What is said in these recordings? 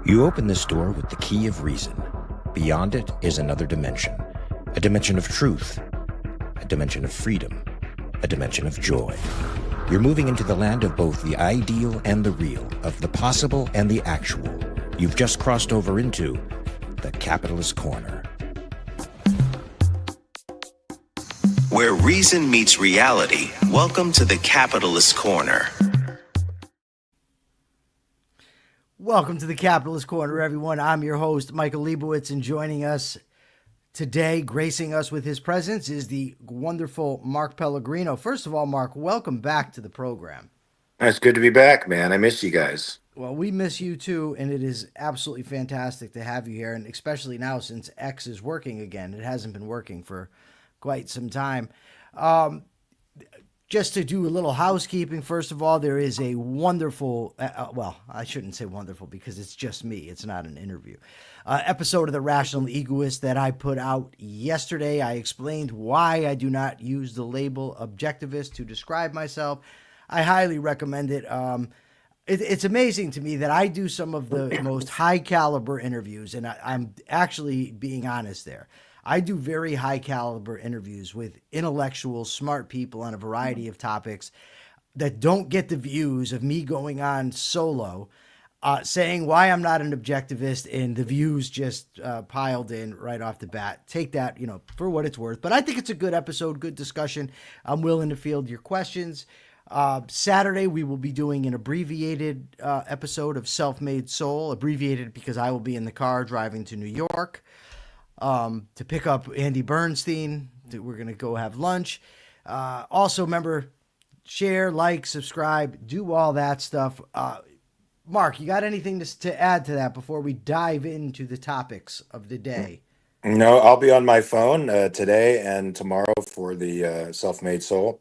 You open this door with the key of reason. Beyond it is another dimension. A dimension of truth. A dimension of freedom. A dimension of joy. You're moving into the land of both the ideal and the real, of the possible and the actual. You've just crossed over into the Capitalist Corner. Where reason meets reality, welcome to the Capitalist Corner. Welcome to the Capitalist Corner, everyone. I'm your host, Michael Leibowitz, and joining us today, gracing us with his presence, is the wonderful Mark Pellegrino. First of all, Mark, welcome back to the program. It's good to be back, man. I miss you guys. Well, we miss you too, and it is absolutely fantastic to have you here, and especially now since X is working again. It hasn't been working for quite some time. Just to do a little housekeeping, first of all, there is a wonderful, well, I shouldn't say wonderful because it's just me. It's not an interview. Episode of The Rational Egoist that I put out yesterday. I explained why I do not use the label Objectivist to describe myself. I highly recommend it. It's amazing to me that I do some of the most high caliber interviews, and I'm actually being honest there. I do very high caliber interviews with intellectual, smart people on a variety of topics that don't get the views of me going on solo, saying why I'm not an objectivist, and the views just piled in right off the bat. Take that, for what it's worth. But I think it's a good episode, good discussion. I'm willing to field your questions. Saturday, we will be doing an abbreviated episode of Self-Made Soul, abbreviated because I will be in the car driving to New York to pick up Andy Bernstein. We're going to go have lunch. Also, remember, share, like, subscribe, do all that stuff. Mark, you got anything to add to that before we dive into the topics of the day? No, I'll be on my phone today and tomorrow for the Self-Made Soul.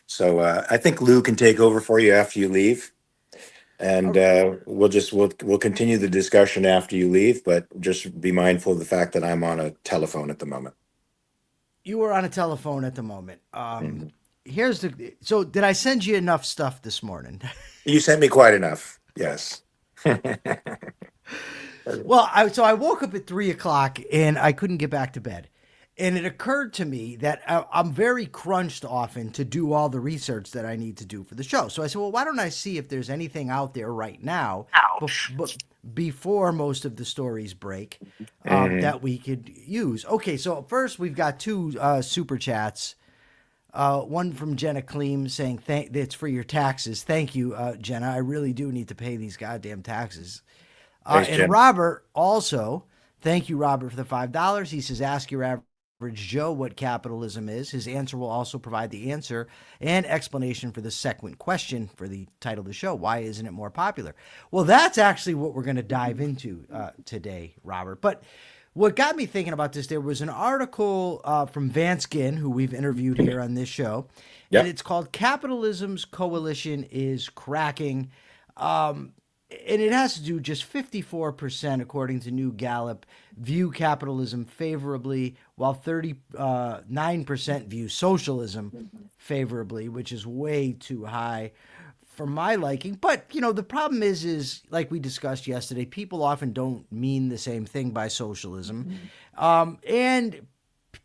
So I think Lou can take over for you after you leave. And we'll continue the discussion after you leave, but just be mindful of the fact that I'm on a telephone at the moment. You were on a telephone at the moment. So did I send you enough stuff this morning? You sent me quite enough. Yes. Well, I woke up at 3:00 and I couldn't get back to bed. And it occurred to me that I'm very crunched often to do all the research that I need to do for the show. So I said, well, why don't I see if there's anything out there right now before most of the stories break that we could use. Okay, so first we've got two super chats. One from Jenna Kleem saying, it's for your taxes. Thank you, Jenna. I really do need to pay these goddamn taxes. Thanks, and Jen. Robert also, thank you, Robert, for the $5. He says, ask your average Joe what capitalism is. His answer will also provide the answer and explanation for the second question for the title of the show. Why isn't it more popular? Well, that's actually what we're going to dive into today, Robert. But what got me thinking about this, there was an article from Vance Ginn, who we've interviewed here on this show, and it's called Capitalism's Coalition is Cracking. And it has to do just 54%, according to new Gallup, view capitalism favorably, while 39% view socialism favorably, which is way too high for my liking. But, the problem is like we discussed yesterday, people often don't mean the same thing by socialism. And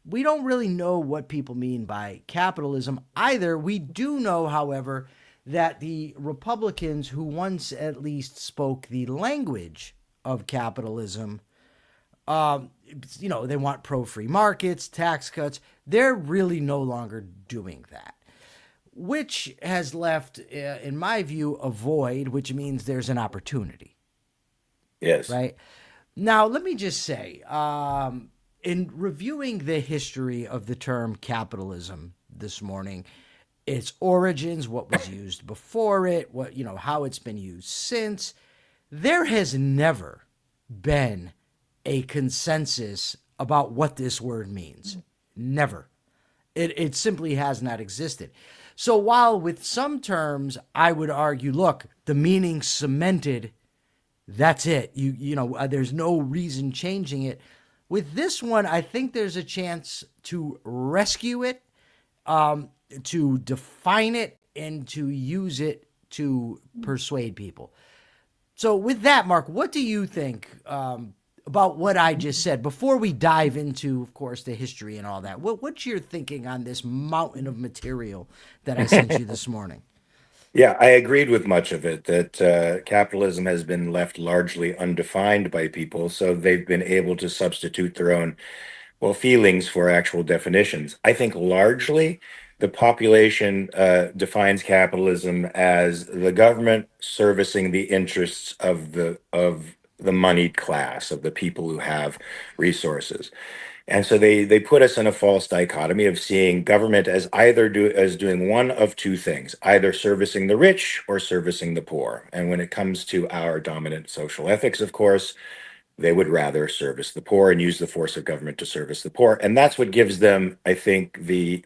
we don't really know what people mean by capitalism either. We do know, however, that the Republicans who once at least spoke the language of capitalism, they want pro-free markets, tax cuts. They're really no longer doing that, which has left, in my view, a void, which means there's an opportunity. Yes. Right? Now, let me just say, in reviewing the history of the term capitalism this morning, its origins, what was used before it, how it's been used since, there has never been a consensus about what this word means. Never. It simply has not existed. So while with some terms, I would argue, look, the meaning cemented, that's it. There's no reason changing it. With this one, I think there's a chance to rescue it, to define it, and to use it to persuade people. So with that, Mark, what do you think about what I just said before we dive into, of course, the history and all that? What's your thinking on this mountain of material that I sent you this morning? Yeah, I agreed with much of it, that capitalism has been left largely undefined by people, so they've been able to substitute their own, well, feelings for actual definitions. I think largely the population defines capitalism as the government servicing the interests of the moneyed class, of the people who have resources. And so they put us in a false dichotomy of seeing government as as doing one of two things, either servicing the rich or servicing the poor. And when it comes to our dominant social ethics, of course, they would rather service the poor and use the force of government to service the poor. And that's what gives them, I think, the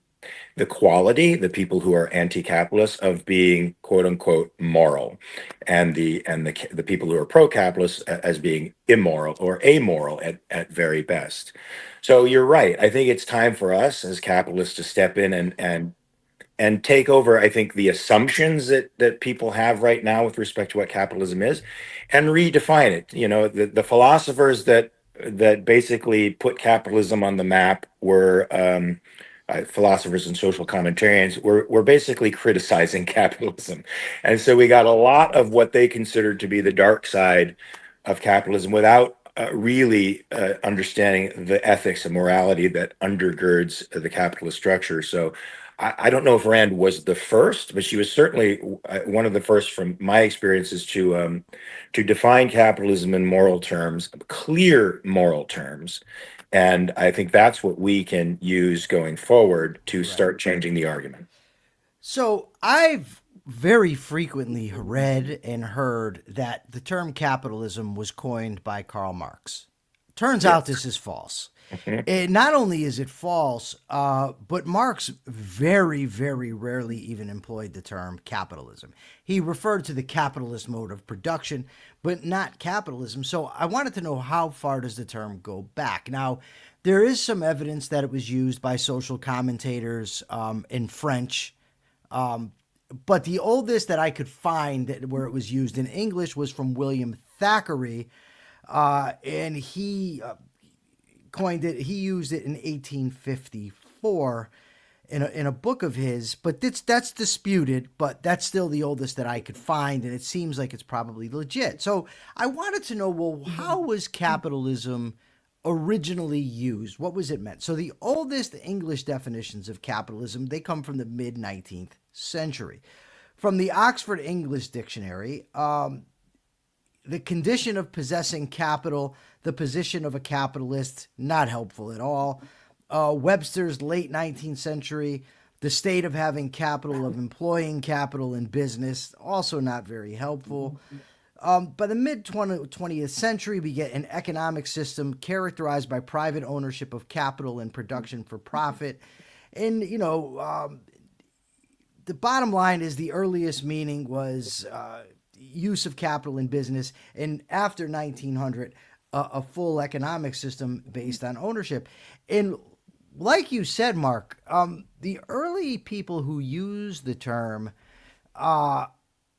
quality, the people who are anti-capitalist, of being quote unquote moral, and the people who are pro-capitalist as being immoral or amoral at very best. So you're right. I think it's time for us as capitalists to step in and take over, I think, the assumptions that people have right now with respect to what capitalism is, and redefine it. You know, the philosophers that basically put capitalism on the map were philosophers and social commentarians were basically criticizing capitalism. And so we got a lot of what they considered to be the dark side of capitalism without really understanding the ethics and morality that undergirds the capitalist structure. So I don't know if Rand was the first, but she was certainly one of the first, from my experiences, to define capitalism in moral terms, clear moral terms. And I think that's what we can use going forward to start changing the argument. So I've very frequently read and heard that the term capitalism was coined by Karl Marx. Turns out this is false. And not only is it false, but Marx very, very rarely even employed the term capitalism. He referred to the capitalist mode of production, but not capitalism. So I wanted to know, how far does the term go back? Now, there is some evidence that it was used by social commentators in French, but the oldest that I could find where it was used in English was from William Thackeray, and he coined it. He used it in 1854 in a book of his, but that's disputed, but that's still the oldest that I could find, and it seems like it's probably legit. So I wanted to know, well, how was capitalism originally used? What was it meant? So the oldest English definitions of capitalism, they come from the mid-19th century. From the Oxford English Dictionary, the condition of possessing capital, the position of a capitalist, not helpful at all. Webster's late 19th century, the state of having capital, of employing capital in business, also not very helpful. By the mid-20th century, we get an economic system characterized by private ownership of capital and production for profit. And, the bottom line is the earliest meaning was use of capital in business, and after 1900, a full economic system based on ownership. And like you said, Mark, the early people who used the term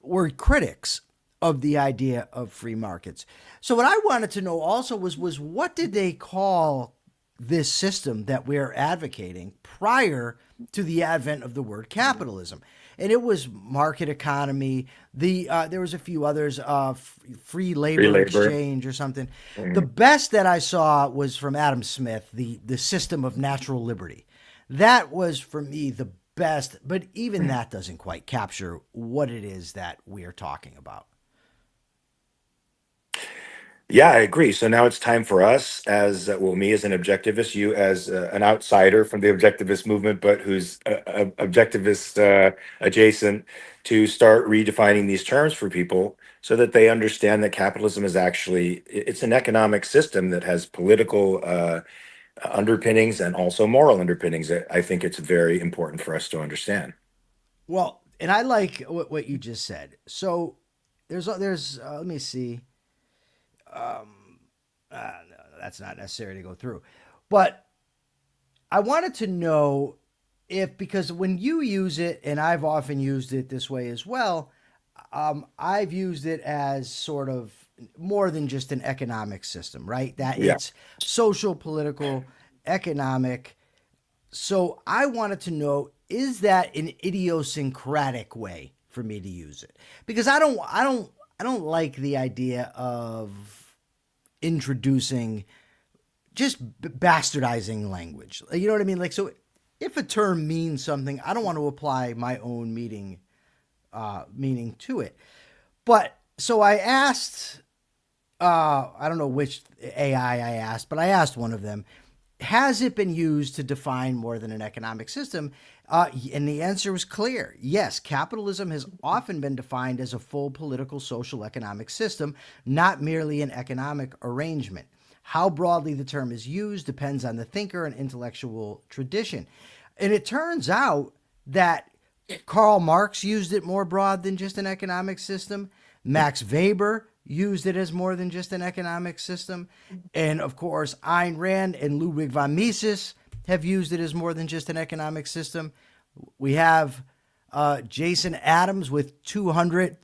were critics of the idea of free markets. So what I wanted to know also was what did they call this system that we're advocating prior to the advent of the word capitalism? And it was market economy. There was a few others, free labor exchange or something. Mm-hmm. The best that I saw was from Adam Smith, the system of natural liberty. That was, for me, the best, but even that doesn't quite capture what it is that we're talking about. Yeah, I agree. So now it's time for us, as me as an objectivist, you as an outsider from the objectivist movement, but who's objectivist adjacent, to start redefining these terms for people so that they understand that capitalism is it's an economic system that has political underpinnings and also moral underpinnings. I think it's very important for us to understand. Well, and I like what you just said. So there's let me see. That's not necessary to go through, but I wanted to know because when you use it, and I've often used it this way as well, I've used it as sort of more than just an economic system, right? That Yeah. it's social, political, economic. So I wanted to know, is that an idiosyncratic way for me to use it? Because I don't like the idea of introducing just bastardizing language. You know what I mean? Like, so if a term means something, I don't want to apply my own meaning to it. But so I asked, I don't know which AI I asked, but I asked one of them, has it been used to define more than an economic system? And the answer was clear. Yes, capitalism has often been defined as a full political, social, economic system, not merely an economic arrangement. How broadly the term is used depends on the thinker and intellectual tradition. And it turns out that Karl Marx used it more broad than just an economic system. Max Weber used it as more than just an economic system. And of course, Ayn Rand and Ludwig von Mises have used it as more than just an economic system. We have Jason Adams with 200,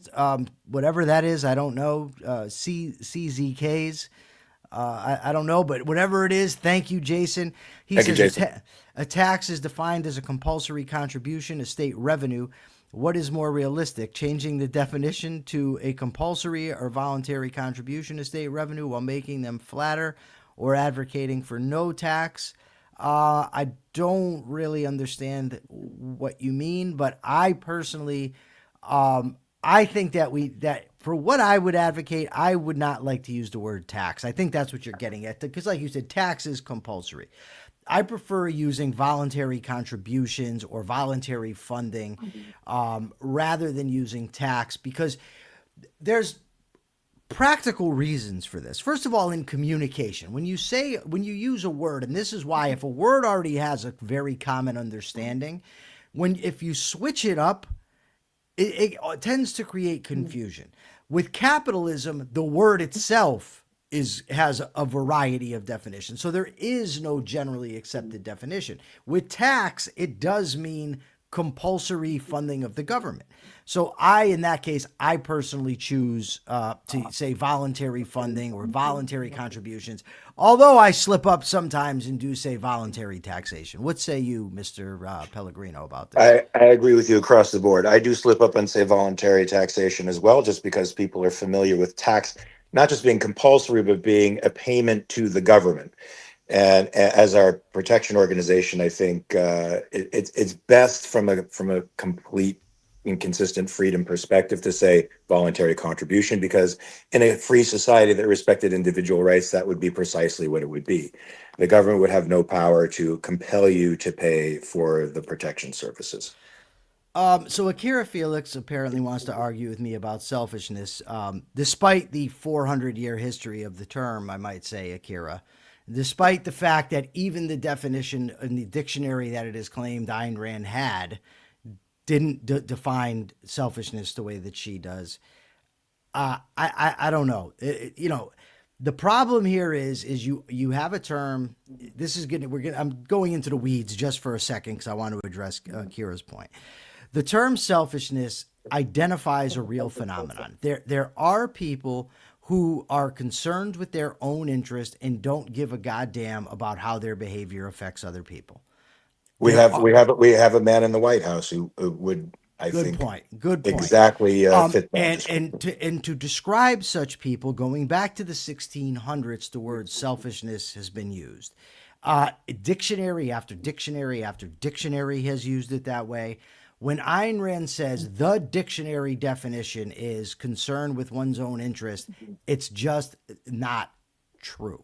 whatever that is, I don't know, CZKs. I don't know, but whatever it is, thank you, Jason. He Thank you, says Jason. a tax is defined as a compulsory contribution to state revenue. What is more realistic, changing the definition to a compulsory or voluntary contribution to state revenue while making them flatter, or advocating for no tax? I don't really understand what you mean, but I personally, I think that for what I would advocate, I would not like to use the word tax. I think that's what you're getting at, because like you said, tax is compulsory. I prefer using voluntary contributions or voluntary funding rather than using tax, because there's practical reasons for this. First of all, in communication, when you use a word, and this is why if a word already has a very common understanding, if you switch it up, it tends to create confusion. With capitalism, the word itself has a variety of definitions. So there is no generally accepted definition. With tax, it does mean compulsory funding of the government. So in that case, I personally choose to say voluntary funding or voluntary contributions, although I slip up sometimes and do say voluntary taxation. What say you, Mr. Pellegrino, about this? I agree with you across the board. I do slip up and say voluntary taxation as well, just because people are familiar with tax not just being compulsory, but being a payment to the government. And as our protection organization, I think it's best from a complete and consistent freedom perspective to say voluntary contribution, because in a free society that respected individual rights, that would be precisely what it would be. The government would have no power to compel you to pay for the protection services. So Akira Felix apparently wants to argue with me about selfishness, despite the 400-year history of the term, I might say, Akira, despite the fact that even the definition in the dictionary that it is claimed Ayn Rand had didn't define selfishness the way that she does. I don't know. The problem here is you have a term. I'm going into the weeds just for a second because I want to address Akira's point. The term selfishness identifies a real phenomenon. There are people who are concerned with their own interest and don't give a goddamn about how their behavior affects other people. We have a man in the White House who would, I think, good point, exactly fit that. And to describe such people, going back to the 1600s, the word selfishness has been used. Dictionary after dictionary after dictionary has used it that way. When Ayn Rand says the dictionary definition is concern with one's own interest, it's just not true.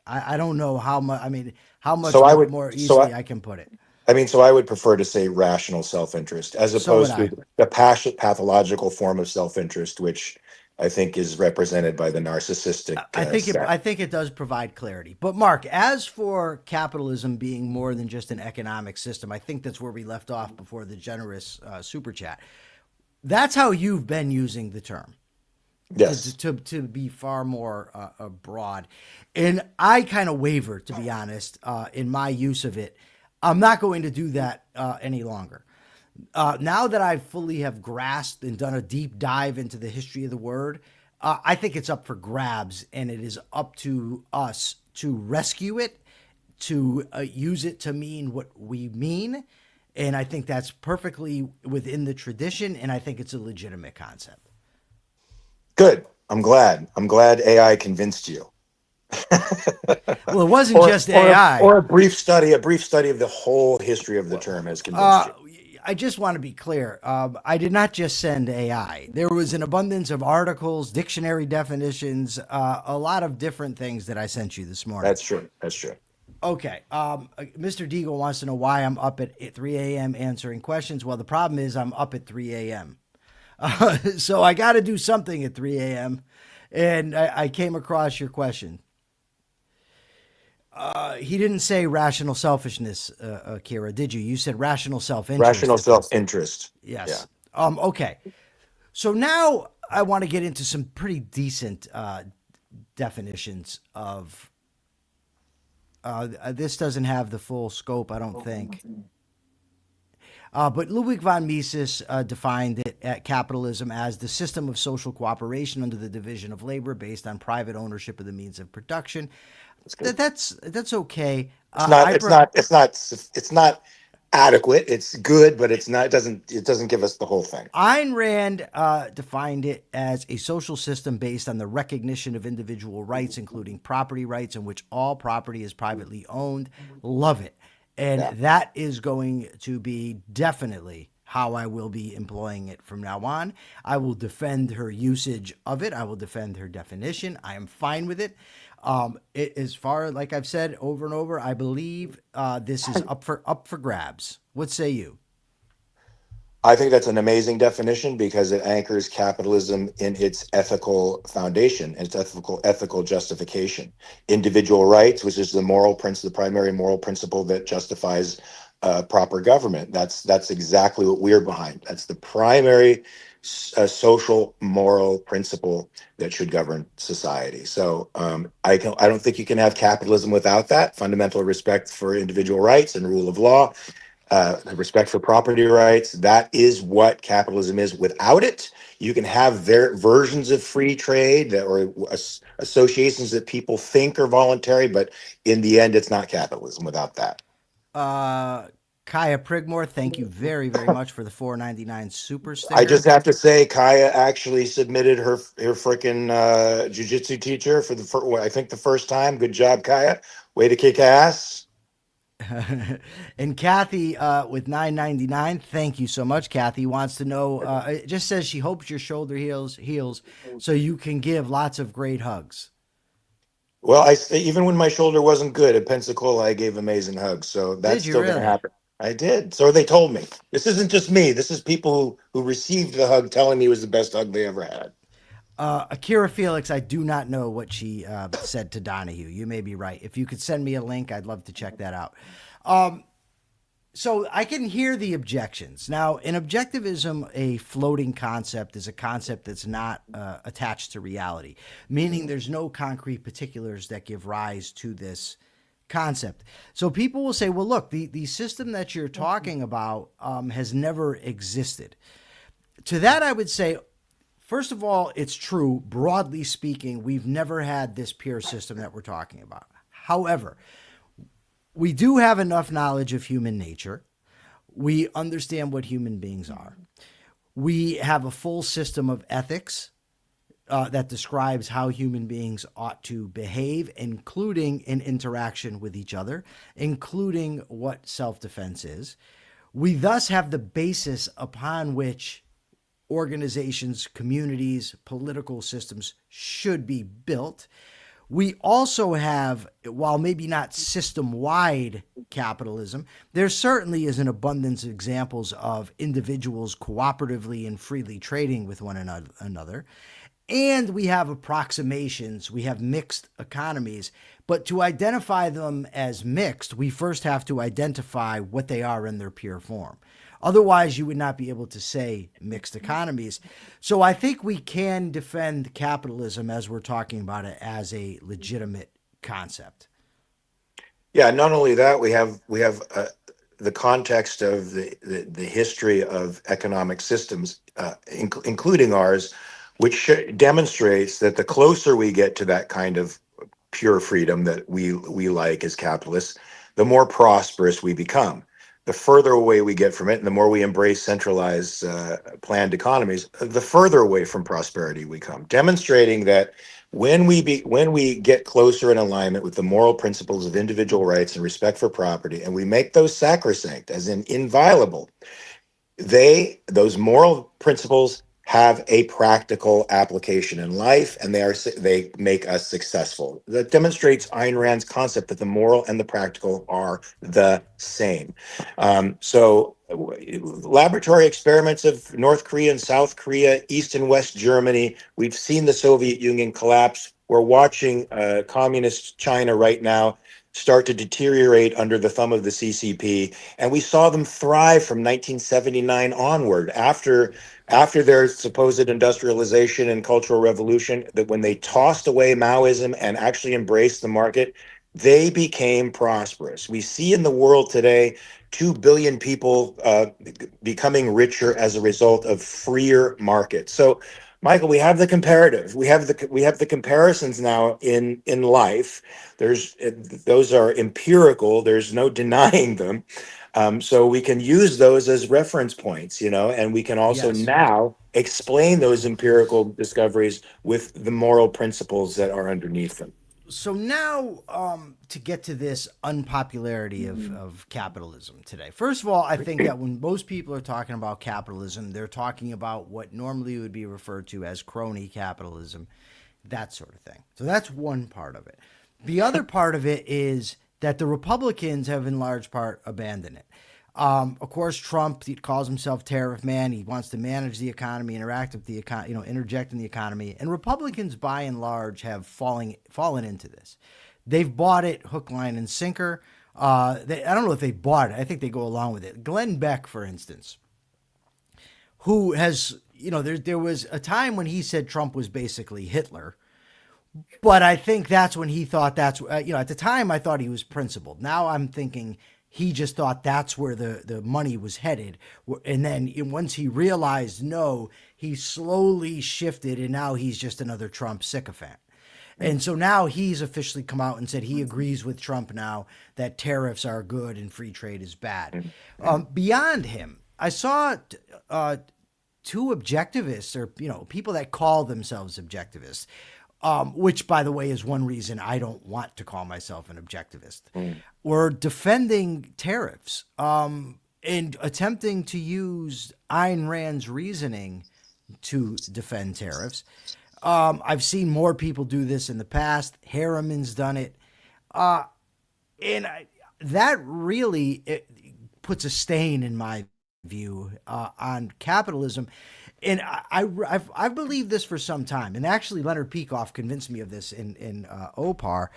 I don't know how much. I mean, how much more easily I can put it. So I would prefer to say rational self-interest as opposed to the pathological form of self-interest, which I think is represented by the narcissistic. I think it does provide clarity. But Mark, as for capitalism being more than just an economic system, I think that's where we left off before the generous super chat. That's how you've been using the term. Yes. To be far more broad. And I kind of waver, to be honest, in my use of it. I'm not going to do that any longer. Now that I fully have grasped and done a deep dive into the history of the word, I think it's up for grabs, and it is up to us to rescue it, to use it to mean what we mean. And I think that's perfectly within the tradition, and I think it's a legitimate concept. Good. I'm glad. I'm glad AI convinced you. Well, it wasn't just AI. Or a brief study of the whole history of the term has convinced you. I just want to be clear. I did not just send AI. There was an abundance of articles, dictionary definitions, a lot of different things that I sent you this morning. That's true. That's true. Okay. Mr. Deagle wants to know why I'm up at 3 a.m. answering questions. Well, the problem is I'm up at 3 a.m. So I got to do something at 3 a.m. And I came across your question. He didn't say rational selfishness, Kira, did you? You said rational self-interest. Rational self-interest. Yes. Yeah. Okay. So now I want to get into some pretty decent definitions of. This doesn't have the full scope, I don't think. But Ludwig von Mises defined it at capitalism as the system of social cooperation under the division of labor based on private ownership of the means of production. That's okay. It's not adequate. It's good, but it's not. It doesn't give us the whole thing. Ayn Rand defined it as a social system based on the recognition of individual rights, including property rights, in which all property is privately owned. Love it. And that is going to be definitely how I will be employing it from now on. I will defend her usage of it. I will defend her definition. I am fine with it. As far, like I've said over and over, I believe this is up for grabs. What say you? I think that's an amazing definition because it anchors capitalism in its ethical foundation and its ethical justification. Individual rights, which is the primary moral principle that justifies proper government. That's exactly what we're behind. That's the primary social moral principle that should govern society. So I don't think you can have capitalism without that fundamental respect for individual rights and rule of law. Respect for property rights. That is what capitalism is. Without it, you can have their versions of free trade or associations that people think are voluntary, but in the end, it's not capitalism without that. Kaya Prigmore, thank you very, very much for the $4.99 super sticker. I just have to say, Kaya actually submitted her freaking jiu-jitsu teacher for I think the first time. Good job, Kaya. Way to kick ass. And Kathy with $9.99, thank you so much. Kathy wants to know, it just says she hopes your shoulder heals so you can give lots of great hugs. Well, even when my shoulder wasn't good at Pensacola, I gave amazing hugs. So that's still going to happen. I did. So they told me. This isn't just me. This is people who received the hug telling me it was the best hug they ever had. Akira Felix, I do not know what she said to Donahue. You may be right. If you could send me a link, I'd love to check that out. So I can hear the objections. Now, in objectivism, a floating concept is a concept that's not attached to reality, meaning there's no concrete particulars that give rise to this concept. So people will say, well, look, the system that you're talking about has never existed. To that, I would say, first of all, it's true. Broadly speaking, we've never had this pure system that we're talking about. However, we do have enough knowledge of human nature. We understand what human beings are. We have a full system of ethics that describes how human beings ought to behave, including in interaction with each other, including what self-defense is. We thus have the basis upon which organizations, communities, political systems should be built. We also have, while maybe not system-wide capitalism, there certainly is an abundance of examples of individuals cooperatively and freely trading with one another. And we have approximations. We have mixed economies. But to identify them as mixed, we first have to identify what they are in their pure form. Otherwise, you would not be able to say mixed economies. So I think we can defend capitalism as we're talking about it as a legitimate concept. Yeah, not only that, we have the context of the history of economic systems, including ours, which demonstrates that the closer we get to that kind of pure freedom that we like as capitalists, the more prosperous we become. The further away we get from it, and the more we embrace centralized planned economies, the further away from prosperity we come. Demonstrating that when we get closer in alignment with the moral principles of individual rights and respect for property, and we make those sacrosanct, as in inviolable, those moral principles have a practical application in life, and they make us successful. That demonstrates Ayn Rand's concept that the moral and the practical are the same. Laboratory experiments of North Korea and South Korea, East and West Germany. We've seen the Soviet Union collapse. We're watching communist China right now start to deteriorate under the thumb of the CCP, and we saw them thrive from 1979 onward, after their supposed industrialization and cultural revolution, that when they tossed away Maoism and actually embraced the market, they became prosperous. We see in the world today 2 billion people becoming richer as a result of freer markets. So, Michael, we have the comparative. We have the comparisons now in life. Those are empirical. There's no denying them. So we can use those as reference points, and we can also now explain those empirical discoveries with the moral principles that are underneath them. So now, to get to this unpopularity of capitalism today. First of all, I think that when most people are talking about capitalism, they're talking about what normally would be referred to as crony capitalism, that sort of thing. So that's one part of it. The other part of it is that the Republicans have in large part abandoned it. Of course, Trump, he calls himself tariff man. He wants to manage the economy, interact with the economy, interject in the economy. And Republicans, by and large, have fallen into this. They've bought it hook, line, and sinker. I don't know if they bought it. I think they go along with it. Glenn Beck, for instance, who has, there was a time when he said Trump was basically Hitler. But I think that's when he thought at the time I thought he was principled. Now I'm thinking he just thought that's where the money was headed. And then once he realized no, he slowly shifted, and now he's just another Trump sycophant. And so now he's officially come out and said he agrees with Trump now that tariffs are good and free trade is bad. Beyond him, I saw two objectivists, or people that call themselves objectivists, which, by the way, is one reason I don't want to call myself an objectivist, were defending tariffs and attempting to use Ayn Rand's reasoning to defend tariffs. I've seen more people do this in the past. Harriman's done it. That really puts a stain, in my view, on capitalism. And I've believed this for some time. And actually, Leonard Peikoff convinced me of this in OPAR,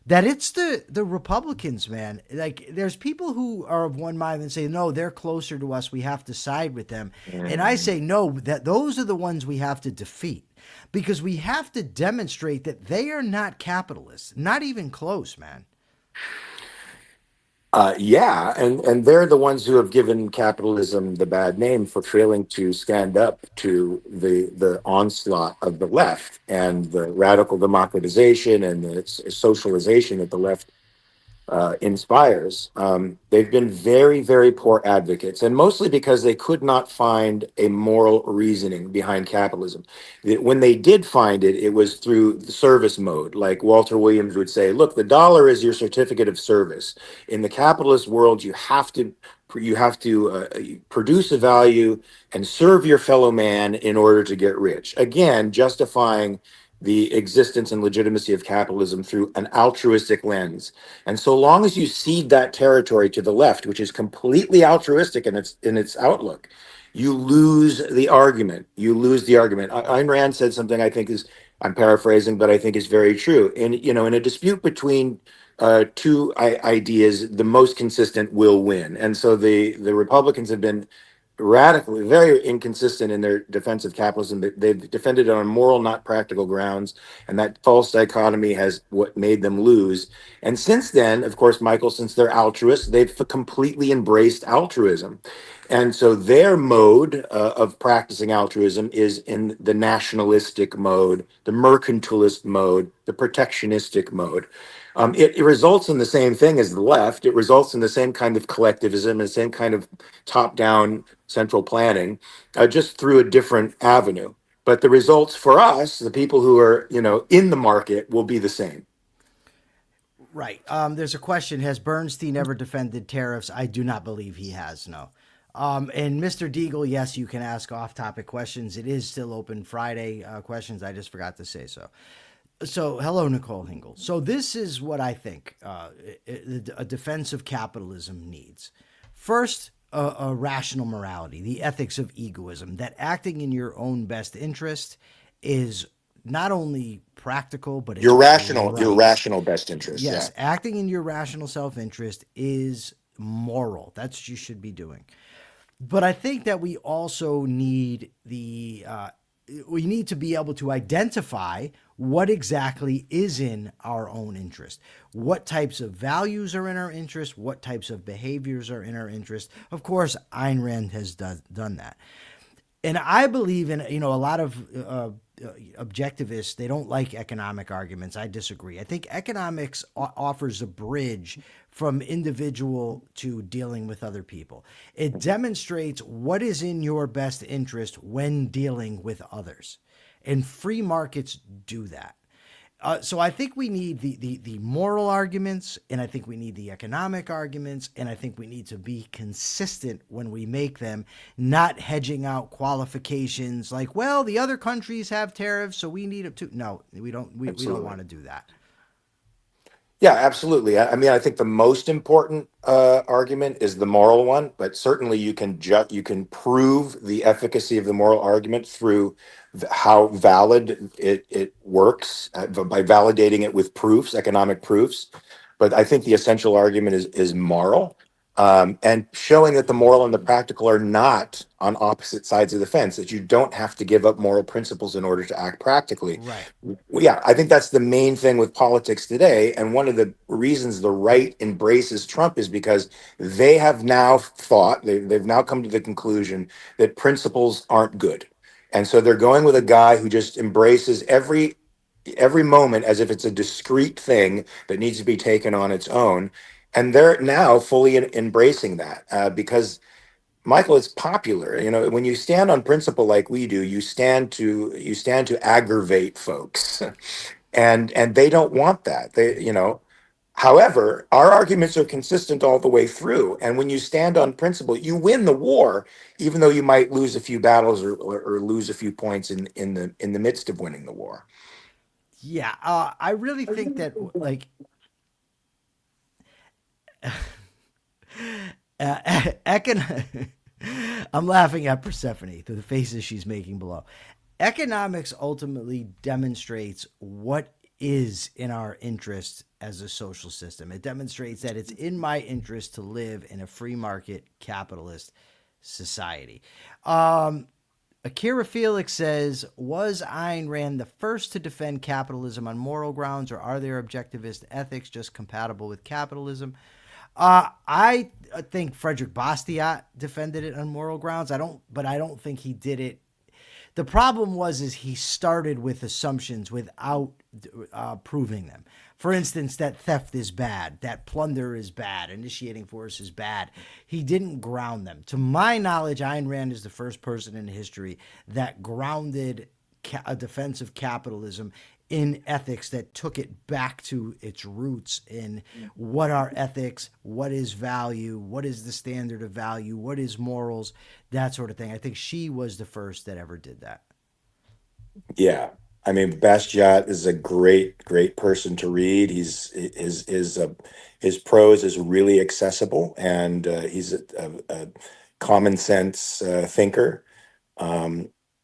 that it's the Republicans, man. Like, there's people who are of one mind and say, no, they're closer to us, we have to side with them. And I say, no, that those are the ones we have to defeat. Because we have to demonstrate that they are not capitalists, not even close, man. And they're the ones who have given capitalism the bad name for failing to stand up to the onslaught of the left and the radical democratization and the socialization that the left inspires. They've been very, very poor advocates, and mostly because they could not find a moral reasoning behind capitalism. When they did find it, it was through the service mode. Like Walter Williams would say, look, the dollar is your certificate of service. In the capitalist world, you have to produce a value and serve your fellow man in order to get rich. Again, justifying the existence and legitimacy of capitalism through an altruistic lens. And so long as you cede that territory to the left, which is completely altruistic in its outlook, you lose the argument. Ayn Rand said something I think I'm paraphrasing, but I think is very true. In a dispute between two ideas, the most consistent will win. And so the Republicans have been radically, very inconsistent in their defense of capitalism. They've defended it on moral, not practical grounds, and that false dichotomy has what made them lose. And since then, of course, Michael, since they're altruists, they've completely embraced altruism. And so their mode of practicing altruism is in the nationalistic mode, the mercantilist mode, the protectionistic mode. It results in the same thing as the left. It results in the same kind of collectivism, the same kind of top-down central planning, just through a different avenue. But the results for us, the people who are, in the market, will be the same. Right. There's a question. Has Bernstein ever defended tariffs? I do not believe he has, no. And Mr. Deagle, yes, you can ask off-topic questions. It is still open Friday questions. I just forgot to say so. So, hello, Nicole Hingle. So this is what I think a defense of capitalism needs. First, a rational morality, the ethics of egoism, that acting in your own best interest is not only practical, but it's Your rational, right. your rational best interest. Yes, Yeah. acting in your rational self-interest is moral. That's what you should be doing. But I think that we also need we need to be able to identify what exactly is in our own interest. What types of values are in our interest? What types of behaviors are in our interest? Of course, Ayn Rand has done that. And I believe in, a lot of objectivists, they don't like economic arguments. I disagree. I think economics offers a bridge from individual to dealing with other people. It demonstrates what is in your best interest when dealing with others. And free markets do that. So I think we need the moral arguments, and I think we need the economic arguments, and I think we need to be consistent when we make them, not hedging out qualifications like, well, the other countries have tariffs, so we need them too. No, we don't. We don't want to do that. Yeah, absolutely. I mean, I think the most important argument is the moral one, but certainly you can prove the efficacy of the moral argument through how valid it works by validating it with proofs, economic proofs. But I think the essential argument is moral, and showing that the moral and the practical are not on opposite sides of the fence, that you don't have to give up moral principles in order to act practically. Right. Yeah, I think that's the main thing with politics today. And one of the reasons the right embraces Trump is because they have now they've now come to the conclusion that principles aren't good. And so they're going with a guy who just embraces every moment as if it's a discrete thing that needs to be taken on its own. And they're now fully embracing that because, Michael, it's popular. When you stand on principle like we do, you stand to aggravate folks, and they don't want that. However, our arguments are consistent all the way through. And when you stand on principle, you win the war, even though you might lose a few battles or lose a few points in the midst of winning the war. Yeah, I really think that like. I'm laughing at Persephone, the faces she's making below. Economics ultimately demonstrates what is in our interest as a social system. It demonstrates that it's in my interest to live in a free market capitalist society. Akira Felix says, was Ayn Rand the first to defend capitalism on moral grounds, or are there objectivist ethics just compatible with capitalism? I think Frederick Bastiat defended it on moral grounds. I don't think he did it. The problem is he started with assumptions without proving them. For instance, that theft is bad, that plunder is bad, initiating force is bad. He didn't ground them. To my knowledge, Ayn Rand is the first person in history that grounded a defense of capitalism in ethics, that took it back to its roots in what are ethics, what is value, what is the standard of value, what is morals, that sort of thing. I think she was the first that ever did that. Yeah. I mean, Bastiat is a great person to read. His prose is really accessible, and he's a common sense thinker.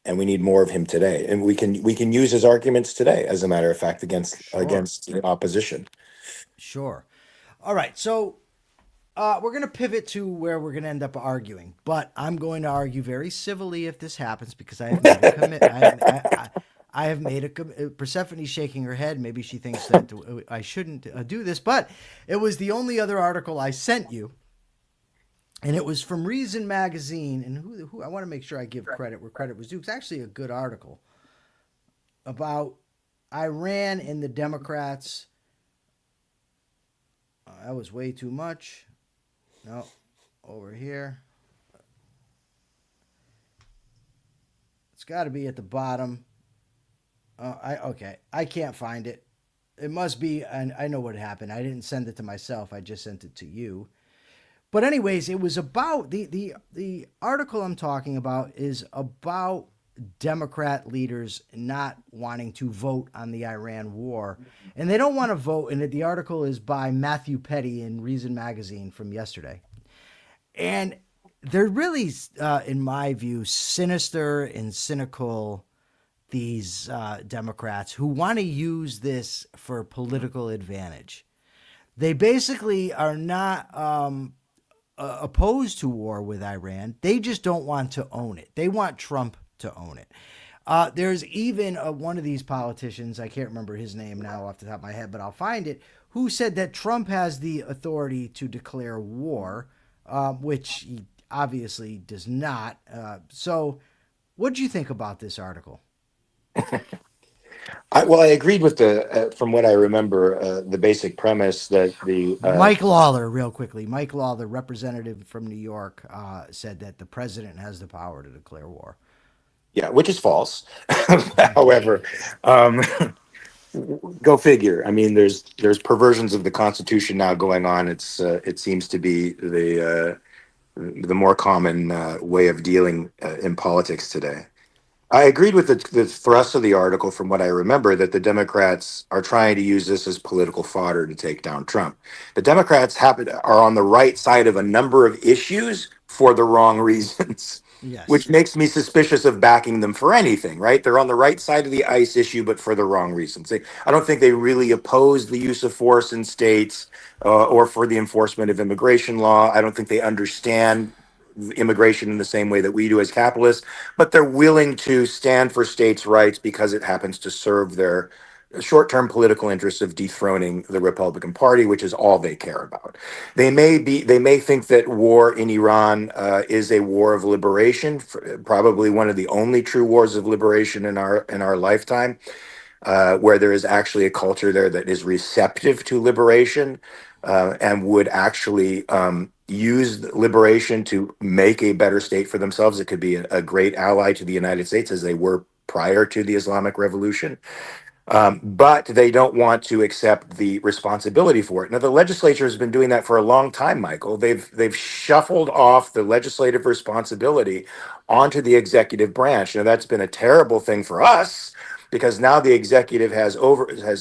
And we need more of him today. And we can use his arguments today, as a matter of fact, against the opposition. Sure. All right. So We're going to pivot to where we're going to end up arguing, but I'm going to argue very civilly if this happens because I have made a commit. I have made a Persephone's shaking her head. Maybe she thinks that I shouldn't do this, but it was the only other article I sent you, and it was from Reason Magazine. And who I want to make sure I give credit where credit was due. It's actually a good article about Iran and the Democrats. That was way too much. No, over here. It's got to be at the bottom. I can't find it. It must be, and I know what happened. I didn't send it to myself. I just sent it to you. But anyways, it was about the article I'm talking about is about Democrat leaders not wanting to vote on the Iran war. And they don't want to vote. And the article is by Matthew Petty in Reason Magazine from yesterday. And they're really, in my view, sinister and cynical, these Democrats who want to use this for political advantage. They basically are not opposed to war with Iran. They just don't want to own it. They want Trump to own it. There's even one of these politicians, I can't remember his name now off the top of my head, but I'll find it, who said that Trump has the authority to declare war, which he obviously does not. So what do you think about this article? I agreed with from what I remember, the basic premise that the Mike Lawler, real quickly. Mike Lawler, representative from New York, said that the president has the power to declare war. yeah, which is false. However, um, go figure. I mean, there's perversions of the Constitution now going on. It seems to be the more common way of dealing in politics today. I agreed with the thrust of the article from what I remember that the Democrats are trying to use this as political fodder to take down Trump. The Democrats are on the right side of a number of issues for the wrong reasons, which Yes. makes me suspicious of backing them for anything, right? They're on the right side of the ICE issue, but for the wrong reasons. I don't think they really oppose the use of force in states or for the enforcement of immigration law. I don't think they understand immigration in the same way that we do as capitalists, but they're willing to stand for states' rights because it happens to serve their short-term political interests of dethroning the Republican Party, which is all they care about. They may think that war in Iran is a war of liberation, probably one of the only true wars of liberation in our lifetime, where there is actually a culture there that is receptive to liberation and would actually use liberation to make a better state for themselves. It could be a great ally to the United States as they were prior to the Islamic Revolution. But they don't want to accept the responsibility for it. Now, the legislature has been doing that for a long time, Michael. They've shuffled off the legislative responsibility onto the executive branch. Now, that's been a terrible thing for us because now the executive has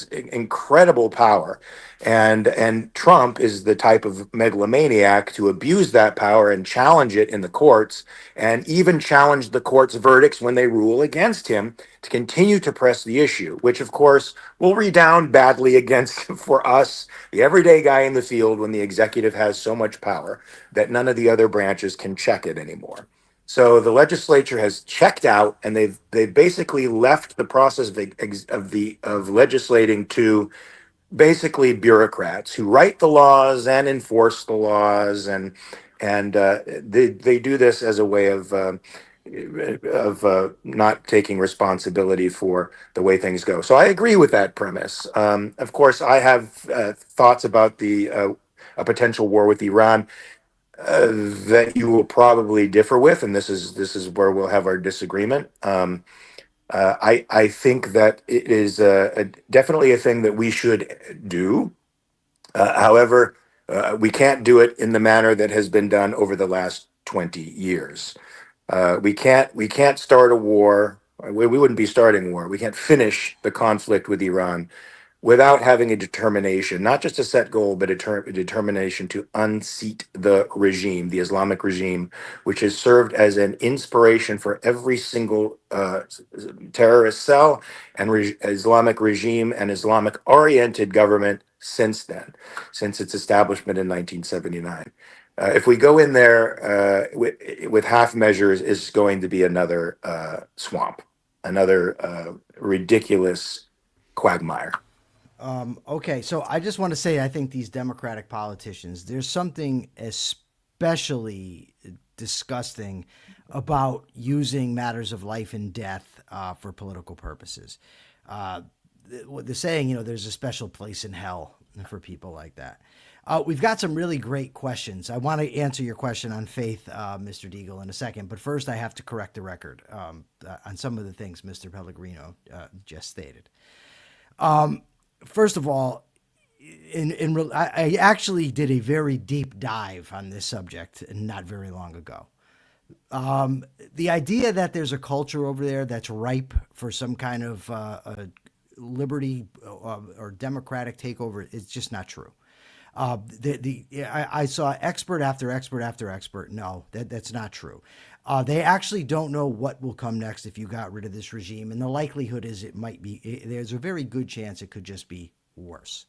incredible power, and Trump is the type of megalomaniac to abuse that power and challenge it in the courts, and even challenge the court's verdicts when they rule against him to continue to press the issue, which of course will redound badly against for us, the everyday guy in the field, when the executive has so much power that none of the other branches can check it anymore. So the legislature has checked out, and they've basically left the process of legislating to basically bureaucrats who write the laws and enforce the laws, and they do this as a way of not taking responsibility for the way things go. So I agree with that premise. Of course, I have thoughts about a potential war with Iran that you will probably differ with, and this is where we'll have our disagreement. I think that it is definitely a thing that we should do. However, we can't do it in the manner that has been done over the last 20 years. We can't start a war. We wouldn't be starting a war. We can't finish the conflict with Iran without having a determination, not just a set goal, but a determination to unseat the regime, the Islamic regime, which has served as an inspiration for every single terrorist cell and Islamic regime and Islamic oriented government since then, since its establishment in 1979. If we go in there with half measures, it's going to be another swamp, another ridiculous quagmire. Okay, so I just want to say I think these Democratic politicians, there's something especially disgusting about using matters of life and death for political purposes. The saying, there's a special place in hell for people like that. We've got some really great questions. I want to answer your question on faith, Mr. Deagle, in a second. But first, I have to correct the record on some of the things Mr. Pellegrino just stated. First of all, I actually did a very deep dive on this subject not very long ago. The idea that there's a culture over there that's ripe for some kind of liberty or democratic takeover is just not true. I saw expert after expert after expert. No, that's not true. They actually don't know what will come next if you got rid of this regime, and the likelihood is there's a very good chance it could just be worse.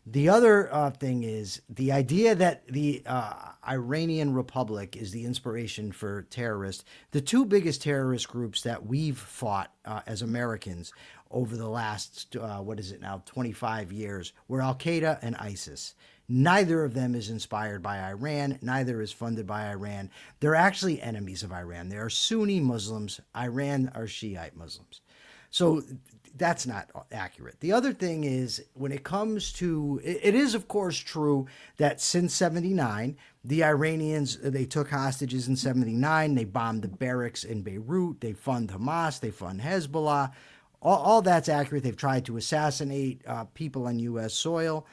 The other thing is the idea that the Iranian Republic is the inspiration for terrorists. The two biggest terrorist groups that we've fought as Americans over the last, 25 years were Al-Qaeda and ISIS. Neither of them is inspired by Iran. Neither is funded by Iran. They're actually enemies of Iran. They are Sunni Muslims. Iran are Shiite Muslims. So that's not accurate. The other thing is when it comes to, it is of course true that since 79, the Iranians, they took hostages in 79. They bombed the barracks in Beirut. They fund Hamas. They fund Hezbollah. All that's accurate. They've tried to assassinate people on U.S. soil.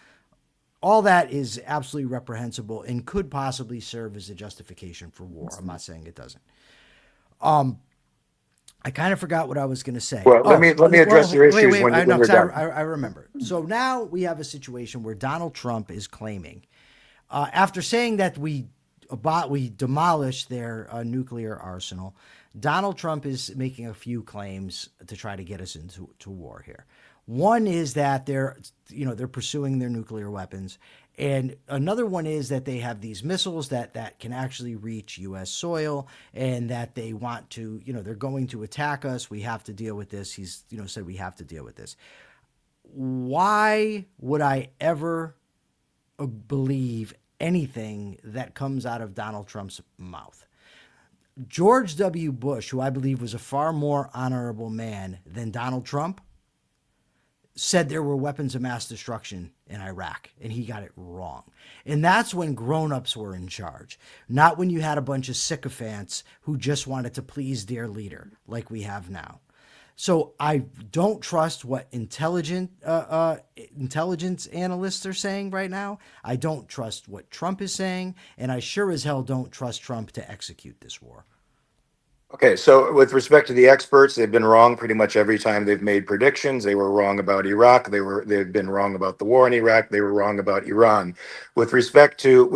All that is absolutely reprehensible and could possibly serve as a justification for war. I'm not saying it doesn't. I kind of forgot what I was going to say. Well, let me address your issues when you're done. I remember. So now we have a situation where Donald Trump is claiming, after saying that we demolished their nuclear arsenal, Donald Trump is making a few claims to try to get us into war here. One is that they're pursuing their nuclear weapons. And another one is that they have these missiles that can actually reach U.S. soil and that they want to, they're going to attack us. We have to deal with this. He's, said we have to deal with this. Why would I ever believe anything that comes out of Donald Trump's mouth? George W. Bush, who I believe was a far more honorable man than Donald Trump, said there were weapons of mass destruction in Iraq, and he got it wrong. And that's when grown-ups were in charge, not when you had a bunch of sycophants who just wanted to please their leader like we have now. So I don't trust what intelligence analysts are saying right now. I don't trust what Trump is saying, and I sure as hell don't trust Trump to execute this war. Okay, so with respect to the experts, they've been wrong pretty much every time they've made predictions. They were wrong about Iraq. They've been wrong about the war in Iraq. They were wrong about Iran. With respect to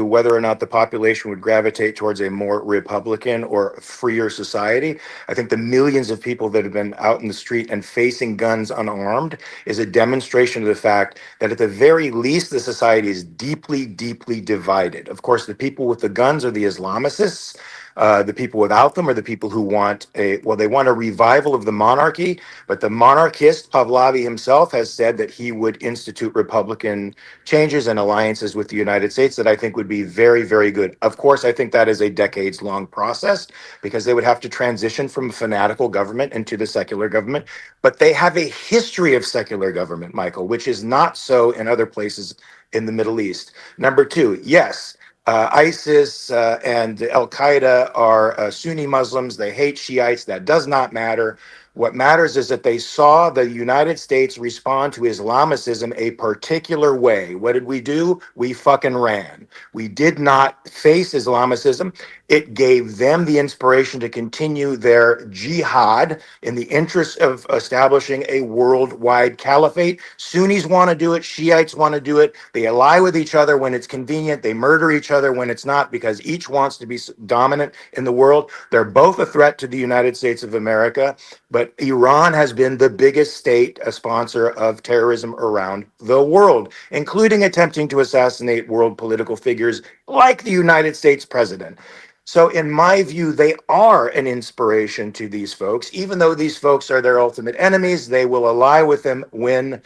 whether or not the population would gravitate towards a more Republican or freer society, I think the millions of people that have been out in the street and facing guns unarmed is a demonstration of the fact that at the very least the society is deeply, deeply divided. Of course, the people with the guns are the Islamicists. The people without them are the people who want they want a revival of the monarchy, but the monarchist Pahlavi himself has said that he would institute Republican changes and alliances with the United States that I think would be very, very good. Of course, I think that is a decades-long process because they would have to transition from a fanatical government into the secular government, but they have a history of secular government, Michael, which is not so in other places in the Middle East. Number two, yes, ISIS and Al-Qaeda are Sunni Muslims. They hate Shiites. That does not matter. What matters is that they saw the United States respond to Islamicism a particular way. What did we do? We fucking ran. We did not face Islamicism. It gave them the inspiration to continue their jihad in the interest of establishing a worldwide caliphate. Sunnis want to do it. Shiites want to do it. They ally with each other when it's convenient. They murder each other when it's not, because each wants to be dominant in the world. They're both a threat to the United States of America, but Iran has been the biggest state, a sponsor of terrorism around the world, including attempting to assassinate world political figures like the United States president. So, in my view, they are an inspiration to these folks. Even though these folks are their ultimate enemies, they will ally with them when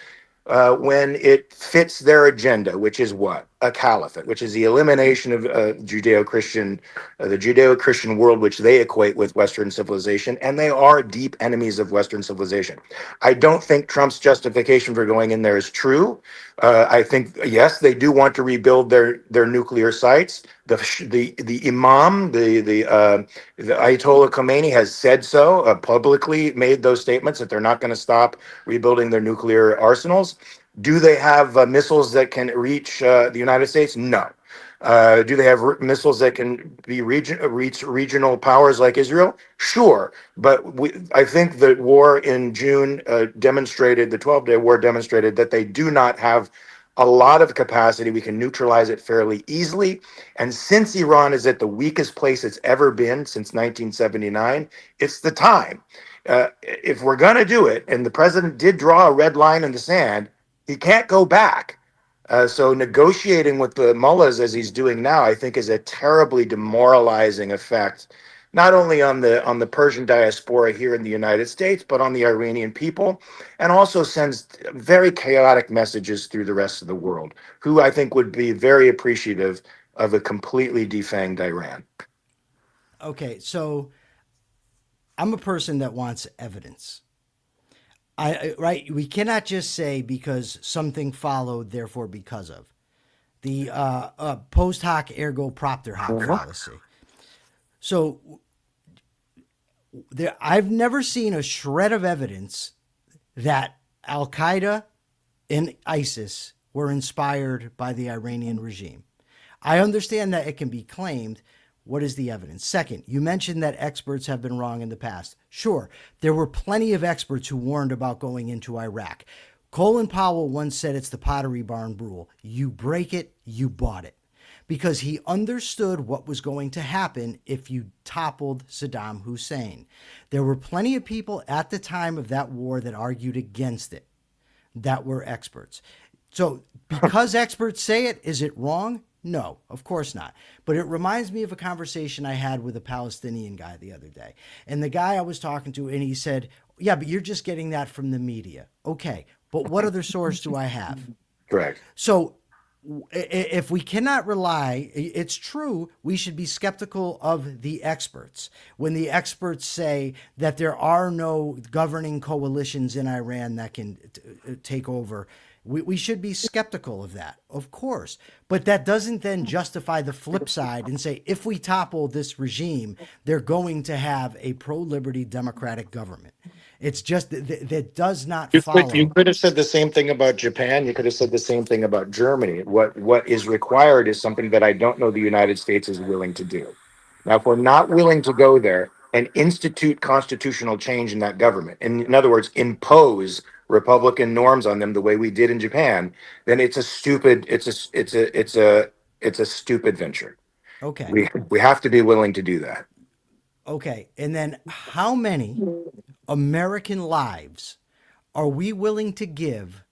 it fits their agenda, which is what? A caliphate, which is the elimination of Judeo-Christian, the Judeo-Christian world, which they equate with Western civilization, and they are deep enemies of Western civilization. I don't think Trump's justification for going in there is true. I think, yes, they do want to rebuild their nuclear sites. The imam, the Ayatollah Khomeini has said so, publicly made those statements that they're not going to stop rebuilding their nuclear arsenals. Do they have missiles that can reach the United States? No. Do they have missiles that can be reach regional powers like Israel? Sure. But I think the war in June demonstrated, the 12-day war demonstrated that they do not have a lot of capacity. We can neutralize it fairly easily. And since Iran is at the weakest place it's ever been since 1979, it's the time. If we're going to do it, and the president did draw a red line in the sand, he can't go back. So negotiating with the mullahs, as he's doing now, I think is a terribly demoralizing effect, not only on the Persian diaspora here in the United States, but on the Iranian people, and also sends very chaotic messages through the rest of the world, who I think would be very appreciative of a completely defanged Iran. Okay, so I'm a person that wants evidence. Right? We cannot just say because something followed, therefore because of. The post hoc ergo propter hoc fallacy. So I've never seen a shred of evidence that Al Qaeda and ISIS were inspired by the Iranian regime. I understand that it can be claimed. What is the evidence? Second, you mentioned that experts have been wrong in the past. Sure, there were plenty of experts who warned about going into Iraq. Colin Powell once said it's the Pottery Barn rule. You break it, you bought it. Because he understood what was going to happen if you toppled Saddam Hussein. There were plenty of people at the time of that war that argued against it, that were experts. So because experts say it, is it wrong? No, of course not. But it reminds me of a conversation I had with a Palestinian guy the other day. And the guy I was talking to, and he said, yeah, but you're just getting that from the media. Okay, but what other source do I have? Correct. So if we cannot rely, it's true, we should be skeptical of the experts. When the experts say that there are no governing coalitions in Iran that can take over, we should be skeptical of that, of course. But that doesn't then justify the flip side and say, if we topple this regime, they're going to have a pro-liberty democratic government. It's just that does not follow. You could have said the same thing about Japan. You could have said the same thing about Germany. What is required is something that I don't know the United States is willing to do. Now, if we're not willing to go there and institute constitutional change in that government, in other words, impose Republican norms on them the way we did in Japan, then it's a stupid venture. Okay. We have to be willing to do that. Okay. And then how many American lives are we willing to give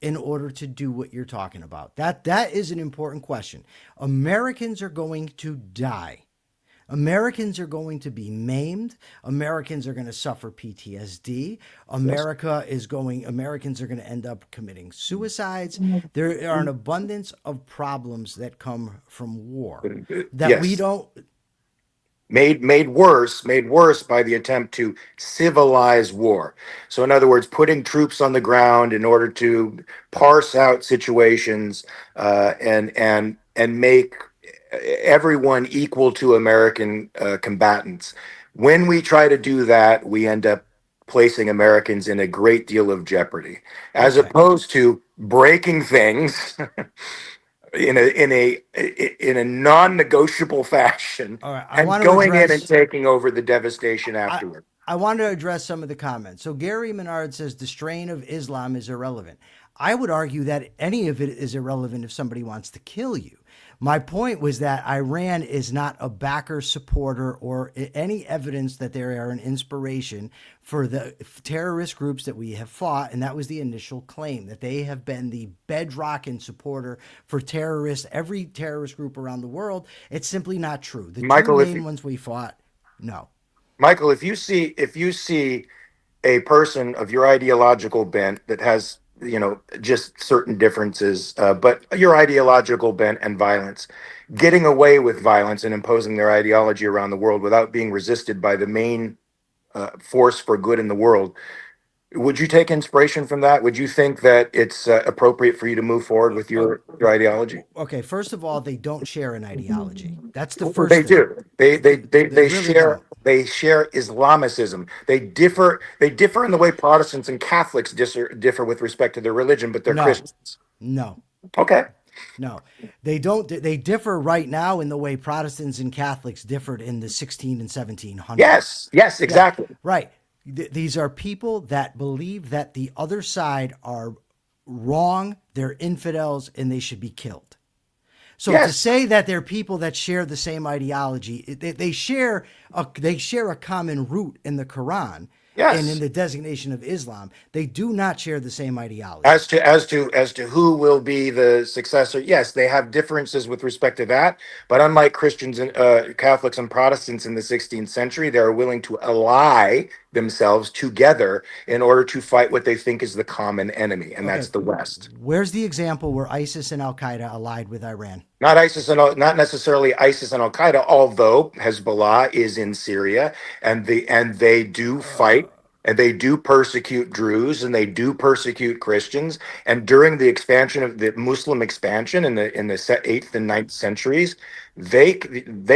in order to do what you're talking about? That is an important question. Americans are going to die. Americans are going to be maimed. Americans are going to suffer PTSD. Americans are going to end up committing suicides. There are an abundance of problems that come from war that we don't. Made worse by the attempt to civilize war. So in other words, putting troops on the ground in order to parse out situations and make everyone equal to American combatants. When we try to do that, we end up placing Americans in a great deal of jeopardy, as opposed to breaking things, in a non-negotiable fashion, All right, I and want to going in and address. taking over the devastation I, afterward. I want to address some of the comments. So Gary Menard says the strain of Islam is irrelevant. I would argue that any of it is irrelevant if somebody wants to kill you. My point was that Iran is not a backer, supporter, or any evidence that they are an inspiration for the terrorist groups that we have fought. And that was the initial claim, that they have been the bedrock and supporter for terrorists, every terrorist group around the world. It's simply not true. The two Michael, main ones we fought, no. Michael, if you see a person of your ideological bent that has, just certain differences, but your ideological bent and violence, getting away with violence and imposing their ideology around the world without being resisted by the main force for good in the world, would you take inspiration from that? Would you think that it's appropriate for you to move forward with your ideology? Okay, first of all, they don't share an ideology. That's the Well, first they thing. do. They Really share don't. they share Islamicism. They differ in the way Protestants and Catholics differ with respect to their religion, but they're No, Christians. no, Okay. no. They don't. They differ right now in the way Protestants and Catholics differed in the 16 and 1700s. Yes, Yeah, exactly. right. These are people that believe that the other side are wrong, they're infidels, and they should be killed. So to Yes. say that they're people that share the same ideology, they share a common root in the Quran and in Yes. the designation of Islam. They do not share the same ideology. As to who will be the successor, yes, they have differences with respect to that. But unlike Christians and Catholics and Protestants in the 16th century, they are willing to ally themselves together in order to fight what they think is the common enemy, and Okay, that's the West. where's the example where ISIS and Al Qaeda allied with Iran? Not necessarily ISIS and Al Qaeda, although Hezbollah is in Syria, and they do fight and they do persecute Druze and they do persecute Christians. And during the expansion of the Muslim expansion in the eighth and ninth centuries, they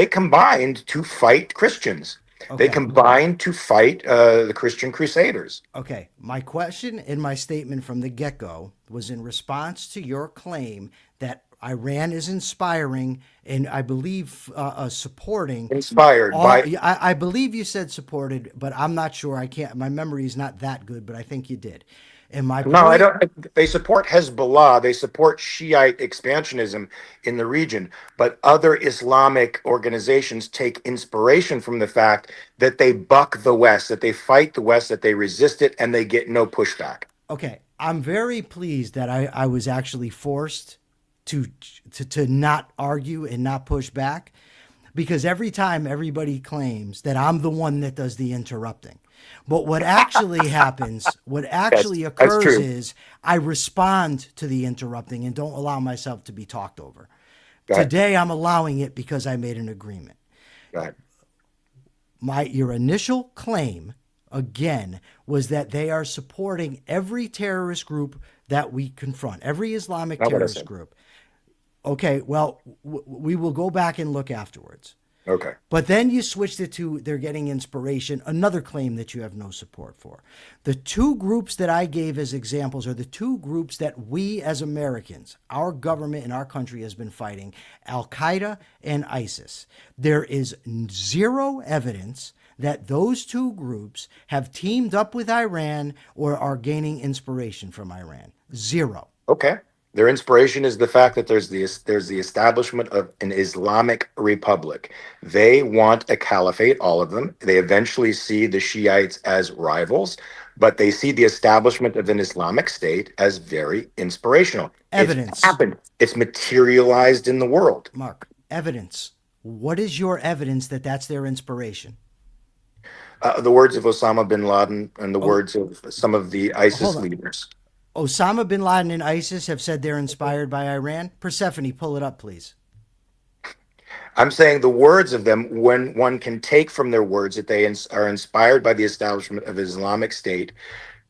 combined to fight Christians. They Okay. combined to fight the Christian Crusaders. Okay, my question in my statement from the get go was in response to your claim that Iran is inspiring and I believe supporting. Inspired by I believe you said supported, but I'm not sure. I can't. My memory is not that good, but I think you did. And my No, I point. don't. They support Hezbollah. They support Shiite expansionism in the region. But other Islamic organizations take inspiration from the fact that they buck the West, that they fight the West, that they resist it, and they get no pushback. Okay, I'm very pleased that I was actually forced to not argue and not push back, because every time everybody claims that I'm the one that does the interrupting. But what actually happens, what actually That's occurs true. is I respond to the interrupting and don't allow myself to be talked over. Go ahead. Today I'm allowing it because I made an agreement. Go ahead. Your initial claim again was that they are supporting every terrorist group that we confront, every Islamic Not what I terrorist said. group. Okay, well, we will go back and look afterwards. Okay. But then you switched it to they're getting inspiration, another claim that you have no support for. The two groups that I gave as examples are the two groups that we as Americans, our government and our country has been fighting, Al Qaeda and ISIS. There is zero evidence that those two groups have teamed up with Iran or are gaining inspiration from Iran. Zero. Okay. Their inspiration is the fact that there's the establishment of an Islamic republic. They want a caliphate, all of them. They eventually see the Shiites as rivals, but they see the establishment of an Islamic state as very inspirational. Evidence. It's happened. It's materialized in the world. Mark, evidence. What is your evidence that that's their inspiration? The words of Osama bin Laden and the Oh, words of some of the ISIS hold on. leaders. Osama bin Laden and ISIS have said they're inspired by Iran. Persephone, pull it up, please. I'm saying the words of them, when one can take from their words that they are inspired by the establishment of Islamic State,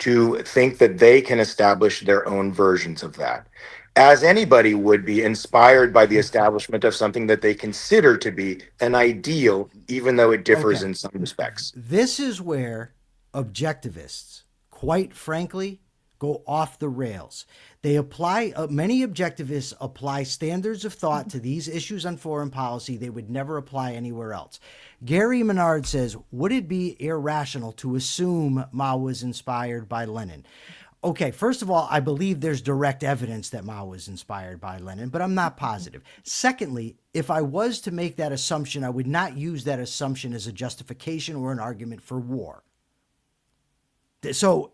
to think that they can establish their own versions of that. As anybody would be inspired by the establishment of something that they consider to be an ideal, even though it differs Okay. in some respects. This is where objectivists, quite frankly, go off the rails. They apply, many objectivists apply standards of thought to these issues on foreign policy they would never apply anywhere else. Gary Menard says, would it be irrational to assume Mao was inspired by Lenin? Okay, first of all, I believe there's direct evidence that Mao was inspired by Lenin, but I'm not positive. Secondly, if I was to make that assumption, I would not use that assumption as a justification or an argument for war. So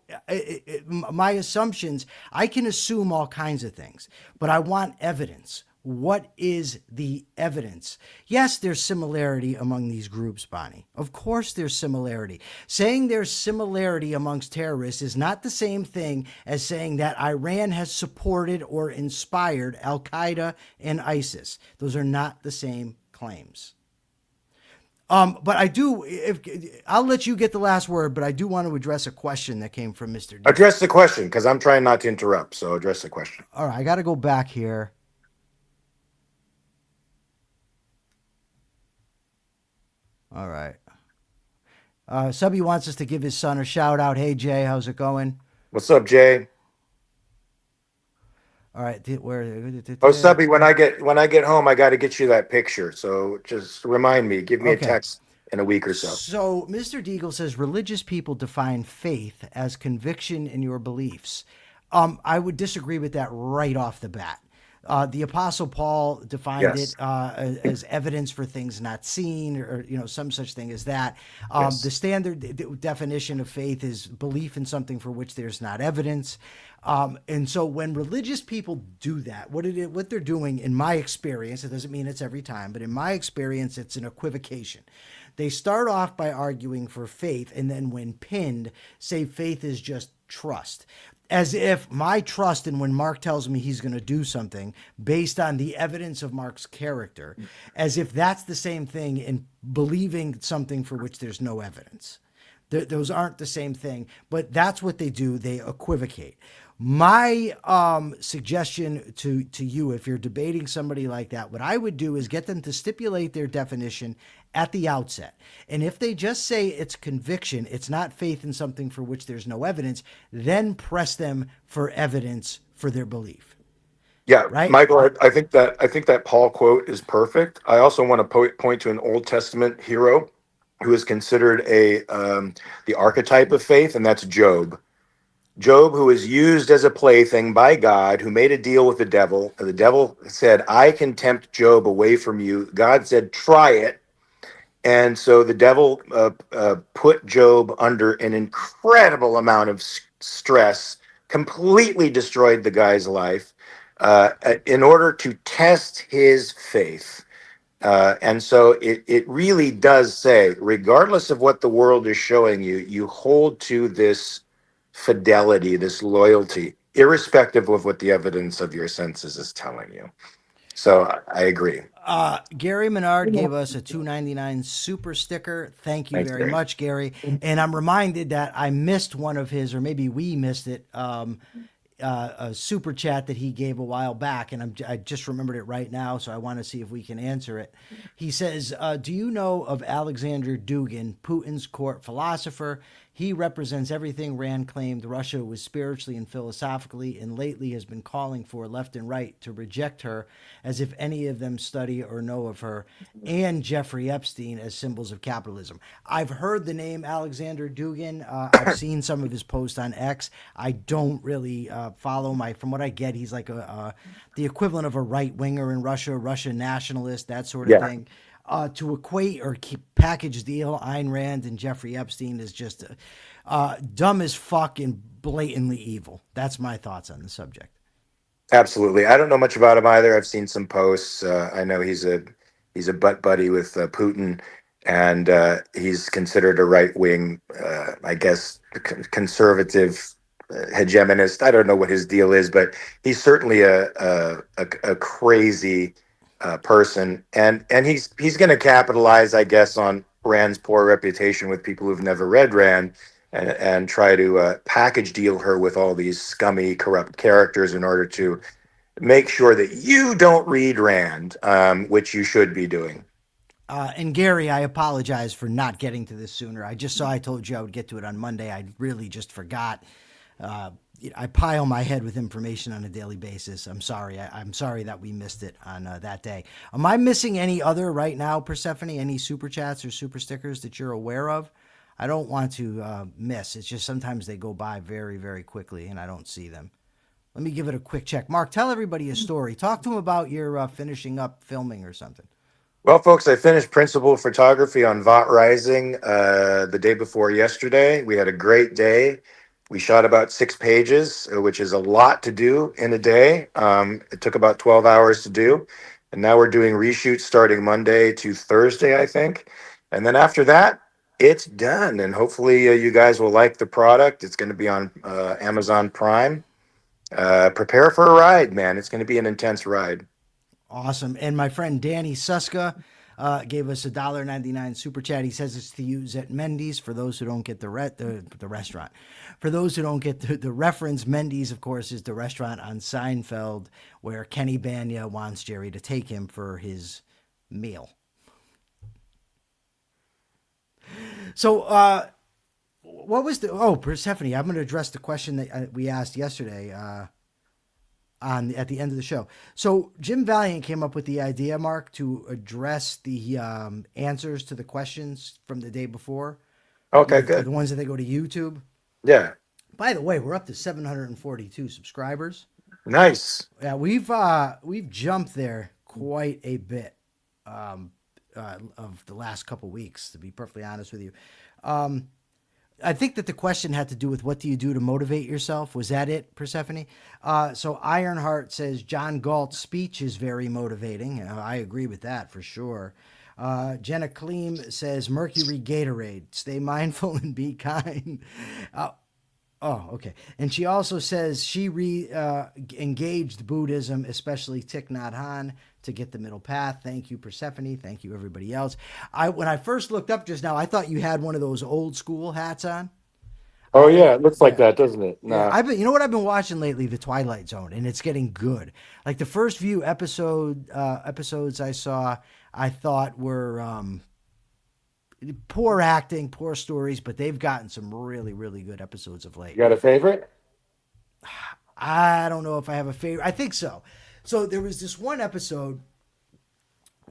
my assumptions, I can assume all kinds of things, but I want evidence. What is the evidence? Yes, there's similarity among these groups, Bonnie. Of course there's similarity. Saying there's similarity amongst terrorists is not the same thing as saying that Iran has supported or inspired Al-Qaeda and ISIS. Those are not the same claims. But I do, I'll let you get the last word, but I do want to address a question that came from Mr. D. Address the question, because I'm trying not to interrupt. So address the question. All right, I got to go back here. All right. Subby wants us to give his son a shout out. Hey, Jay, how's it going? What's up, Jay? All right. Oh, Subby, when I get home, I got to get you that picture. So just remind me, give me a text in a week or so. So Mr. Deagle says religious people define faith as conviction in your beliefs. I would disagree with that right off the bat. The Apostle Paul defined it as evidence for things not seen, or some such thing as that. The standard definition of faith is belief in something for which there's not evidence. And so when religious people do that, what they're doing, in my experience, it doesn't mean it's every time, but in my experience, it's an equivocation. They start off by arguing for faith, and then when pinned, say faith is just trust. As if my trust in when Mark tells me he's going to do something based on the evidence of Mark's character, as if that's the same thing in believing something for which there's no evidence. Those aren't the same thing, but that's what they do. They equivocate. My suggestion to you, if you're debating somebody like that, what I would do is get them to stipulate their definition at the outset. And if they just say it's conviction, it's not faith in something for which there's no evidence, then press them for evidence for their belief. Yeah, right, Michael, I think that Paul quote is perfect. I also want to point to an Old Testament hero who is considered the archetype of faith, and that's Job. Job, who was used as a plaything by God, who made a deal with the devil. And the devil said, I can tempt Job away from you. God said, try it. And so the devil put Job under an incredible amount of stress, completely destroyed the guy's life in order to test his faith. And so it really does say, regardless of what the world is showing you, you hold to this fidelity, this loyalty, irrespective of what the evidence of your senses is telling you. So I agree. Gary Menard gave us a $2.99 super sticker. Thank you Thanks, very Gary. much, Gary. And I'm reminded that I missed one of his, or maybe we missed it, a super chat that he gave a while back, and I just remembered it right now, so I want to see if we can answer it. He says, do you know of Alexander Dugin, Putin's court philosopher? He represents everything Rand claimed Russia was spiritually and philosophically, and lately has been calling for left and right to reject her, as if any of them study or know of her, and Jeffrey Epstein as symbols of capitalism. I've heard the name Alexander Dugin. I've seen some of his posts on X. I don't really follow from what I get, he's like the equivalent of a right-winger in Russia, Russian nationalist, that sort of thing. To equate or package deal Ayn Rand and Jeffrey Epstein is just dumb as fuck and blatantly evil. That's my thoughts on the subject. Absolutely. I don't know much about him either. I've seen some posts. I know he's a butt buddy with Putin, and he's considered a right-wing, I guess, conservative hegemonist. I don't know what his deal is, but he's certainly a crazy person, and he's going to capitalize, I guess, on Rand's poor reputation with people who've never read Rand, and try to package deal her with all these scummy, corrupt characters in order to make sure that you don't read Rand, which you should be doing. And Gary, I apologize for not getting to this sooner. I told you I would get to it on Monday. I really just forgot. I pile my head with information on a daily basis. I'm sorry. I'm sorry that we missed it on that day. Am I missing any other right now, Persephone? Any super chats or super stickers that you're aware of? I don't want to miss. It's just sometimes they go by very, very quickly and I don't see them. Let me give it a quick check. Mark, tell everybody a story. Talk to them about your finishing up filming or something. Well, folks, I finished principal photography on Vought Rising the day before yesterday. We had a great day. We shot about 6 pages, which is a lot to do in a day. It took about 12 hours to do. And now we're doing reshoots starting Monday to Thursday, I think. And then after that, it's done. And hopefully you guys will like the product. It's going to be on Amazon Prime. Prepare for a ride, man. It's going to be an intense ride. Awesome. And my friend Danny Suska gave us $1.99 super chat. He says it's to use at Mendy's. For those who don't get the restaurant, for those who don't get the reference, Mendy's, of course, is the restaurant on Seinfeld where Kenny Banya wants Jerry to take him for his meal. So, what was Persephone? I'm going to address the question that we asked yesterday at the end of the show. So Jim Valiant came up with the idea, Mark, to address the answers to the questions from the day before. Okay, good. The ones that they go to YouTube. Yeah. By the way, we're up to 742 subscribers. Nice. Yeah, we've jumped there quite a bit of the last couple weeks, to be perfectly honest with you. I think that the question had to do with what do you do to motivate yourself? Was that it, Persephone? So Ironheart says John Galt's speech is very motivating. I agree with that for sure. Jenna Kleem says Mercury Gatorade. Stay mindful and be kind. Okay. And she also says she engaged Buddhism, especially Thich Nhat Hanh, to get the middle path. Thank you, Persephone. Thank you, everybody else. When I first looked up just now, I thought you had one of those old school hats on. Oh yeah, it looks like that, doesn't it? No. Yeah, you know what I've been watching lately? The Twilight Zone, and it's getting good. Like the first few episodes I saw, I thought were poor acting, poor stories, but they've gotten some really, really good episodes of late. You got a favorite? I don't know if I have a favorite. I think so. So there was this one episode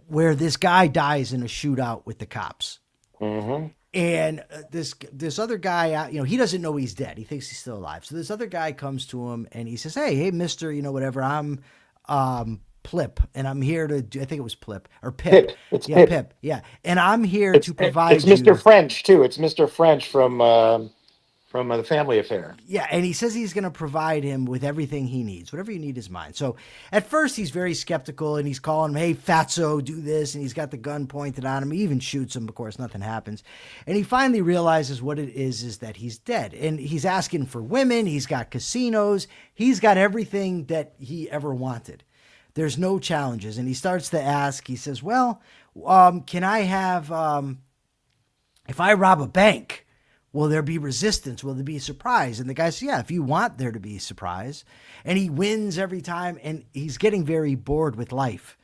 where this guy dies in a shootout with the cops. Mm-hmm. And this other guy, he doesn't know he's dead. He thinks he's still alive. So this other guy comes to him and he says, hey, mister, whatever, I'm Plip, and I'm here to I think it was Plip or Pip. It's Pip. Pip. Yeah. And I'm here to provide It's Mr. French, too. It's Mr. French from The Family Affair. Yeah, and he says he's going to provide him with everything he needs. Whatever you need is mine. So at first he's very skeptical, and he's calling him, hey, fatso, do this, and he's got the gun pointed on him. He even shoots him. Of course, nothing happens. And he finally realizes what it is that he's dead. And he's asking for women. He's got casinos. He's got everything that he ever wanted. There's no challenges. And he starts to ask, he says, well, can I have, if I rob a bank, will there be resistance? Will there be a surprise? And the guy says, yeah, if you want there to be a surprise. And he wins every time. And he's getting very bored with life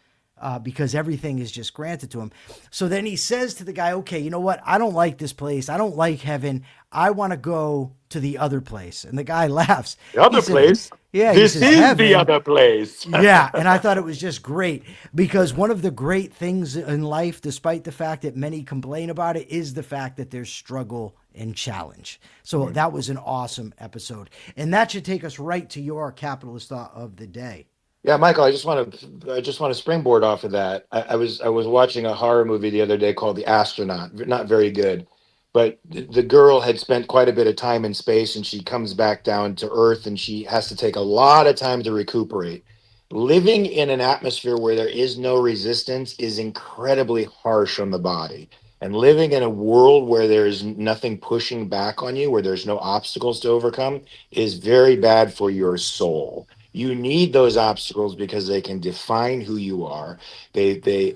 because everything is just granted to him. So then he says to the guy, okay, you know what? I don't like this place. I don't like heaven. I want to go to the other place. And the guy laughs. The other place? Yeah. This is the other place. Yeah. And I thought it was just great because one of the great things in life, despite the fact that many complain about it, is the fact that there's struggle and challenge. So that was an awesome episode. And that should take us right to your capitalist thought of the day. Yeah, Michael, I just want to springboard off of that. I was watching a horror movie the other day called The Astronaut. Not very good. But the girl had spent quite a bit of time in space, and she comes back down to Earth, and she has to take a lot of time to recuperate. Living in an atmosphere where there is no resistance is incredibly harsh on the body. And living in a world where there's nothing pushing back on you, where there's no obstacles to overcome, is very bad for your soul. You need those obstacles because they can define who you are. They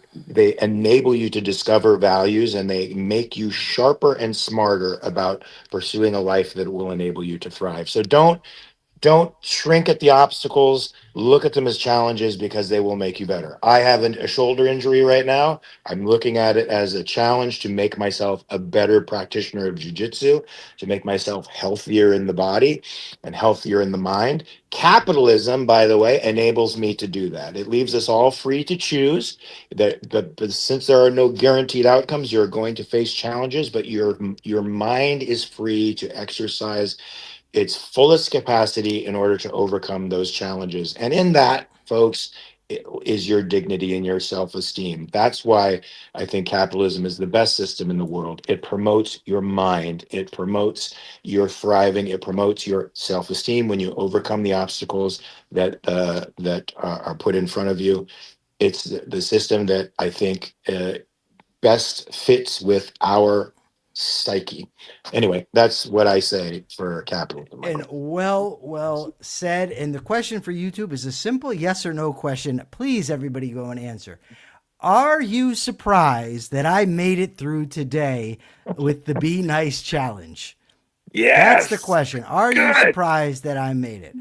enable you to discover values, and they make you sharper and smarter about pursuing a life that will enable you to thrive. So don't Don't shrink at the obstacles. Look at them as challenges because they will make you better. I have a shoulder injury right now. I'm looking at it as a challenge to make myself a better practitioner of jujitsu, to make myself healthier in the body and healthier in the mind. Capitalism, by the way, enables me to do that. It leaves us all free to choose. But since there are no guaranteed outcomes, you're going to face challenges, but your mind is free to exercise its fullest capacity in order to overcome those challenges. And in that, folks, is your dignity and your self-esteem. That's why I think capitalism is the best system in the world. It promotes your mind. It promotes your thriving. It promotes your self-esteem when you overcome the obstacles that are put in front of you. It's the system that I think best fits with our psyche. Anyway, that's what I say for capitalism. And well said. And the question for YouTube is a simple yes or no question. Please, everybody, go and answer. Are you surprised that I made it through today with the Be Nice challenge? Yes. That's the question. Are you surprised that I made it?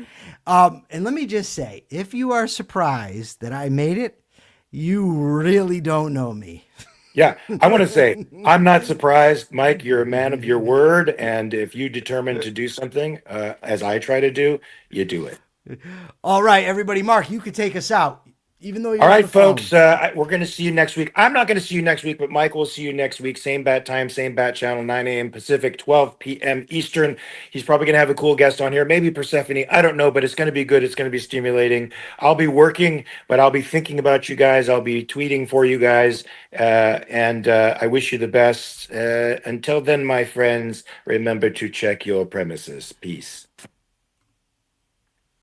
And let me just say, if you are surprised that I made it, you really don't know me. Yeah, I want to say I'm not surprised, Mike. You're a man of your word, and if you determine to do something, as I try to do, you do it. All right, everybody. Mark, you could take us out, even though you're All on right, the phone. folks. We're going to see you next week. I'm not going to see you next week, but Mike will see you next week. Same bat time, same bat channel, 9 a.m. Pacific, 12 p.m. Eastern. He's probably going to have a cool guest on here, maybe Persephone. I don't know, but it's going to be good. It's going to be stimulating. I'll be working, but I'll be thinking about you guys. I'll be tweeting for you guys, and I wish you the best. Until then, my friends, remember to check your premises. Peace.